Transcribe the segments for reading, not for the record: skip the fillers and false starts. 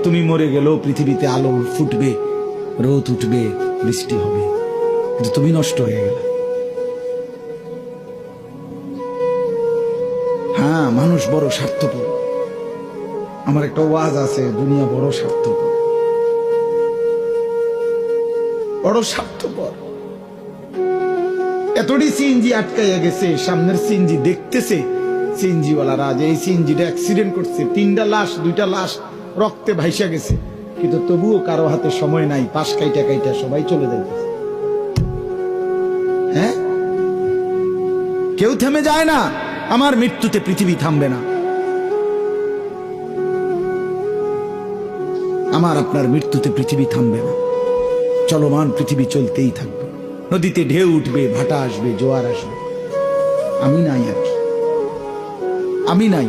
তুমি মরে গেলেও পৃথিবীতে আলো ফুটবে, রোদ উঠবে, বৃষ্টি হবে, কিন্তু তুমি নষ্ট হয়ে গেলে। হ্যাঁ, মানুষ বড় স্বার্থপর। আমার একটা ওয়াজ আছে, দুনিয়া বড় স্বার্থপর, বড় স্বার্থপর। এতটি সিএনজি আটকাইয়া গেছে, সামনের সিএনজি দেখতেছে সিএনজিওয়ালারা যে এই সিএনজিটা অ্যাক্সিডেন্ট করছে, 3টা লাশ, 2টা লাশ রক্তে ভাইসা গেছে, কিন্তু তবুও কারো হাতে সময় নাই, পাশ কাইটা কাইটা সবাই চলে যাইতেছে। হ্যাঁ, কেউ থেমে যায় না। আমার মৃত্যুতে পৃথিবী থামবে না, আমার আপনার মৃত্যুতে পৃথিবী থামবে না। চলমান পৃথিবী চলতেই থাকবে। নদীতে ঢেউ উঠবে, ভাটা আসবে, জোয়ার আসবে, আমি নাই আর কি, আমি নাই,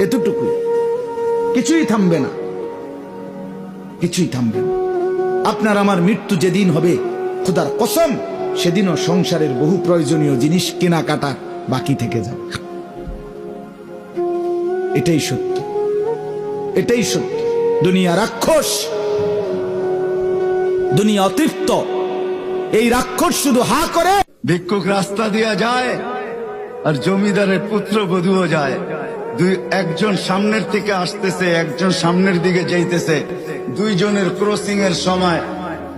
এতটুকু। কিছুই থামবে না, কিছুই থামবে না। আপনার আমার মৃত্যু যেদিন হবে, খোদার কসম, সেদিনও সংসারের বহু প্রয়োজনীয় জিনিস কেনাকাটা বাকি থেকে যাবে। এটাই সত্য, এটাই সত্য। দুনিয়া রাক্ষস, দুনিয়া অতৃপ্ত। এই রাক্ষস শুধু হা করে। ভিক্ষুক রাস্তা দিয়া যায় আর জমিদারের পুত্র বধূও যায়। একজন সামনের থেকে আসতেছে, একজন সামনের দিকে যাইতেছে। দুইজনের ক্রসিং এর সময়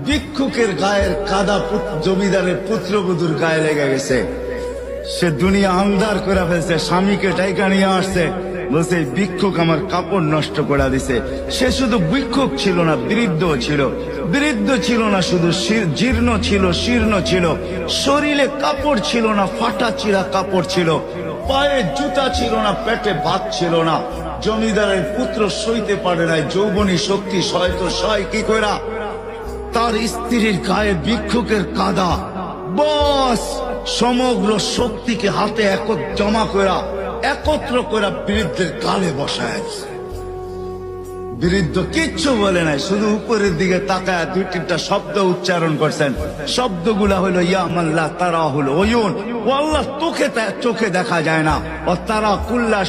ভিক্ষুকের গায়ের কাদা জমিদারের পুত্রবধূর গায়ে লেগে গেছে। সে দুনিয়া আন্ধার করে ফেলছে, স্বামীকে টাইকা নিয়ে আসছে, বলছে ভিক্ষুক আমার কাপড় নষ্ট করে দিছে। সে শুধু ভিক্ষুক ছিল না, বৃদ্ধ ছিল। বৃদ্ধ ছিল না শুধু, জীর্ণ ছিল, শীর্ণ ছিল। শরীরে কাপড় ছিল না, ফাটা চিরা কাপড় ছিল। পায়ে জুতা ছিল না, পেটে ভাত ছিল না। জমিদারের পুত্র সইতে পারে নাই, যৌবনী শক্তি সয় তো সয় কি কইরা। তার স্ত্রীর গায়ে ভিক্ষুকের কাদা, বস সমগ্র শক্তিকে হাতে জমা করা, একত্র করে বৃদ্ধের গালে বসায়। বৃদ্ধ কিচ্ছু বলে নাই, শুধু উপরের দিকে তাকায় 2-3টা শব্দ উচ্চারণ করছেন। শব্দগুলা হলো ইয়া মাল্লাহ তারা হলো ওয়ুন, ও আল্লাহ চোখে দেখা যায় না, ও তারা কুল্লা